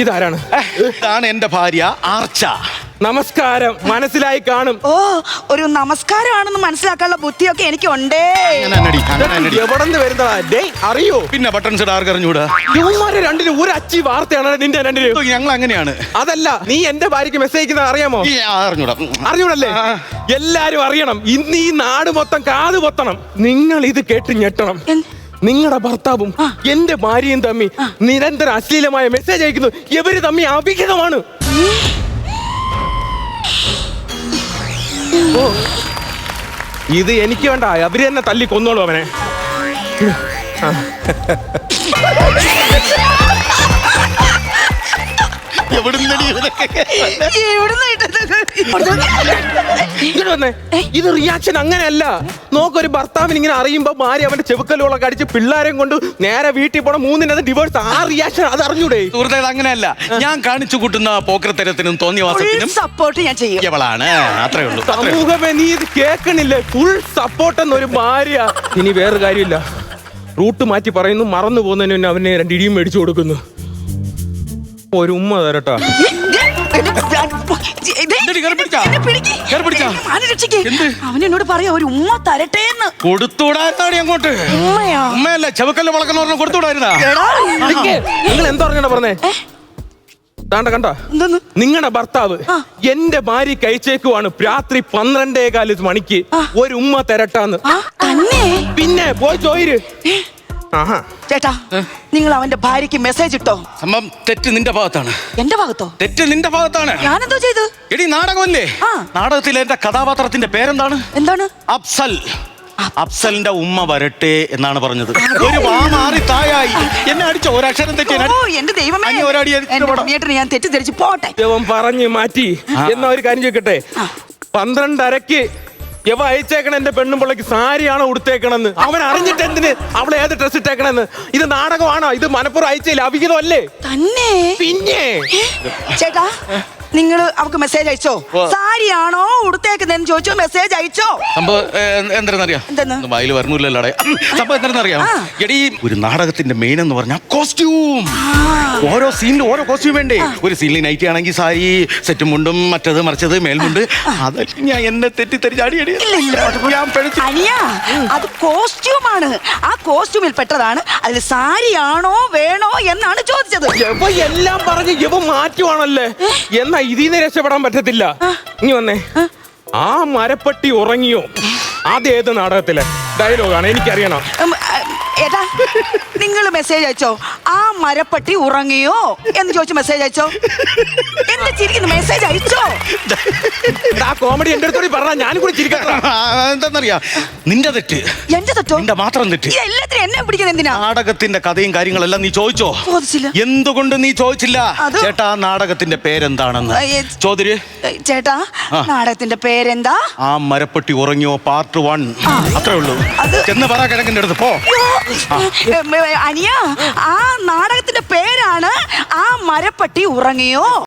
ഇതാരാണ്? ഇതാണ് എന്റെ ഭാര്യ ആർച്ച. നമസ്കാരം. മനസ്സിലായി കാണും. ഓ, ഒരു നമസ്കാരമാണെന്ന് മനസ്സിലാക്കാനുള്ള ബുദ്ധിയൊക്കെ എനിക്ക് ഉണ്ടേ. എവിടെന്ന് വരുന്നതാ? അറിയോ? പിന്നെ ബട്ടൺസ് ആർക്ക് അറിഞ്ഞൂടാ? ഇവന്മാരെ രണ്ടിനും ഒരു അച്ചി വാർത്തയാണ് നിന്റെ രണ്ടിനും. ഞങ്ങൾ അങ്ങനെയാണ്. അതല്ല, നീ എന്റെ ഭാര്യക്ക് മെസ്സേജ് അയക്കുന്നത് അറിയാമോ? അറിഞ്ഞൂടാ. അറിഞ്ഞൂടല്ലേ? എല്ലാരും അറിയണം. ഇന്ന് ഈ നാട് മൊത്തം കാത് പൊത്തണം. നിങ്ങൾ ഇത് കേട്ട് ഞെട്ടണം. നിങ്ങളുടെ ഭർത്താവും എന്റെ ഭാര്യയും തമ്മി നിരന്തരം അശ്ലീലമായ മെസ്സേജ് അയക്കുന്നു. ഇവര് തമ്മി അഭിഹിതമാണ്. ഇത് എനിക്ക് വേണ്ട, അവര് തന്നെ തല്ലി കൊന്നോളൂ അവനെ. ഇത് റിയാക്ഷൻ അങ്ങനെയല്ല. നോക്കൊരു ഭർത്താവിന് ഇങ്ങനെ അറിയുമ്പോ ഭാര്യ അവന്റെ ചെവുക്കലുകളൊക്കെ അടിച്ച് പിള്ളേരെയും കൊണ്ട് നേരെ വീട്ടിൽ പോണ മൂന്നിനത് ഡിവോഴ്സ്. ആ റിയാക്ഷൻ അത് അറിഞ്ഞൂടെ? സുഹൃത്തേ, അങ്ങനെയല്ല. ഞാൻ കാണിച്ചു കൂട്ടുന്ന പോക്കരത്തരത്തിനും തോന്നിയവാസത്തിനും സപ്പോർട്ട് ഞാൻ ചെയ്യും. ഇവളാണ്. അത്രേ ഉള്ളൂ. സമൂഹമേ, നീ ഇത് കേൾക്കണില്ലേ? ഫുൾ സപ്പോർട്ട് എന്നൊരു ഭാര്യ. ഇനി വേറൊരു കാര്യമില്ല. റൂട്ട് മാറ്റി പറയുന്നു, മറന്നു പോകുന്നതിന് അവനെ 2 ഇടിയും മേടിച്ചു കൊടുക്കുന്നു. ഒരു ഉമ്മ തരട്ടാ. അവൻ എന്നോട് പറയാ ഒരു ഉമ്മ തരട്ടെ എന്ന്. കൊടുത്തുവിടാനാണ് അങ്ങോട്ട്. ഉമ്മയല്ല, ചെവക്കല്ല് വളക്കെന്ന് പറഞ്ഞ കൊടുത്തുവിടായിരുന്നാ. നിങ്ങൾ എന്താ പറഞ്ഞാ പറഞ്ഞേ? താണ്ട കണ്ട, നിങ്ങളുടെ ഭർത്താവ് എന്റെ ഭാര്യ കഴിച്ചേക്കുവാണ് രാത്രി 12:15 മണിക്ക് ഒരു ഉമ്മ തരട്ടാന്ന്. പിന്നെ പോയി ചോയിര്. ചേട്ടാ, നിങ്ങൾ അവന്റെ ഭാര്യക്ക് മെസ്സേജ് ഇട്ടോ? സംഭവം തെറ്റ് നിന്റെ ഭാഗത്താണ്. എന്റെ ഭാഗത്തോ? തെറ്റ് നിന്റെ ഭാഗത്താണ്. ഞാനെന്തോ ചെയ്തു? എടി, നാടകമല്ലേ? നാടകത്തിലെ എന്റെ കഥാപാത്രത്തിന്റെ പേരെന്താണ്? എന്താണ്? അഫ്സൽ. അഫ്സലിന്റെ ഉമ്മ വരട്ടെ എന്നാണ് പറഞ്ഞത്. ഒരു വാ മാറി തായായി എന്നെ അടിച്ച ഒരക്ഷരം തെറ്റി. എന്റെ ദൈവമേ, ഞാൻ തെറ്റിദ്ധരിച്ചു. പോട്ടെ, ദൈവം പറഞ്ഞു മാറ്റി. എന്നാ ഒരു കാര്യം ചോദിക്കട്ടെ, 12:30 യവ അയച്ചേക്കണ എന്റെ പെണ്ണുമ്പിള്ളക്ക് സാരിയാണോ ഉടുത്തേക്കണെന്ന് അവൻ അറിഞ്ഞിട്ട് എന്തിന് അവളെ ഏത് ഡ്രസ് ഇട്ടേക്കണെന്ന്? ഇത് നാടകമാണോ? ഇത് മനപ്പുറം അയച്ചില്ല, അവിഹിതമല്ലേ? തന്നെ. പിന്നെ ചേട്ടാ, നിങ്ങൾ അവക്ക് മെസ്സേജ് അയച്ചോ? സാരിയാണോ ഉടുത്തേക്കുന്നതെന്ന് ചോദിച്ചോ? മെസ്സേജ് അയച്ചോ? സംഭവം എന്താണെന്നറിയാം? വായിൽ വരണൂല്ലല്ലോടെ. സംഭവം എന്താണെന്നറിയാം? എടി, ഒരു നാടകത്തിന്റെ മെയിൻ എന്ന് പറഞ്ഞാൽ കോസ്റ്റ്യൂം. ഓരോ സീനിലും ഓരോ കോസ്റ്റ്യൂം വേണ്ടേ? ഒരു സീനിൽ നൈറ്റി ആണെങ്കിൽ സാരി, സെറ്റും മുണ്ടും, മറ്റത് മറിച്ചത് മേൽമുണ്ട്. അതല്ല, ഞാൻ എന്നെ തെറ്റിദ്ധരിച്ചാടി. അത് കോസ്റ്റ്യൂമാണ്. ആ കോസ്റ്റ്യൂമിൽ പെട്ടതാണ്. അതിൽ സാരിയാണോ വേണോ എന്നാണ് ചോദിച്ചത്. എല്ലാം പറഞ്ഞ് ഇവ മാറ്റുവാണല്ലേ. എന്നാ ഇതിന്ന് രക്ഷപ്പെടാൻ പറ്റത്തില്ല. ഇനി വന്നേ. ആ മരപ്പട്ടി ഉറങ്ങിയോ? അതേത് നാടകത്തിലെ ഡയലോഗാണ്? എനിക്കറിയണം. ഏട്ടാ, നിങ്ങൾ മെസ്സേജ് അയച്ചോ? ആ മരപ്പട്ടി ഉറങ്ങിയോ എന്ന് ചോദിച്ചു മെസ്സേജ് അയച്ചോ? എന്താ ചിരിക്കുന്നു? മെസ്സേജ് അയച്ചോ? ആ കോമഡി എന്റെ അടുത്തോട് പറഞ്ഞാ ഞാനും കൂടി ചിരിക്കാം. എന്താന്നറിയാ? നിന്റെ തെറ്റ്. എന്റെ തെറ്റോ? നിന്റെ മാത്രം തെറ്റ്. എല്ലാത്തിനും എന്നെ പിടിക്കുന്നത് എന്തിനാ? നാടകത്തിന്റെ കഥയും കാര്യങ്ങളെല്ലാം നീ ചോദിച്ചോ? ചോദിച്ചില്ല. എന്തുകൊണ്ട് നീ ചോദിച്ചില്ല? ചേട്ടാ, നാടകത്തിന്റെ പേരെന്താണെന്ന് ചോദ്യ. ചേട്ടാ, നാടകത്തിന്റെ പേരെന്താ? ആ മരപ്പട്ടി ഉറങ്ങിയോ പാർട്ട് 1. അത്രേ ഉള്ളൂ. ചെന്ന് പറ കിഴക്കിന്റെ അടുത്ത് പോ. അനിയ, ആ നാടകത്തിന്റെ പേരാണ് ആ മരപ്പട്ടി ഉറങ്ങിയോ.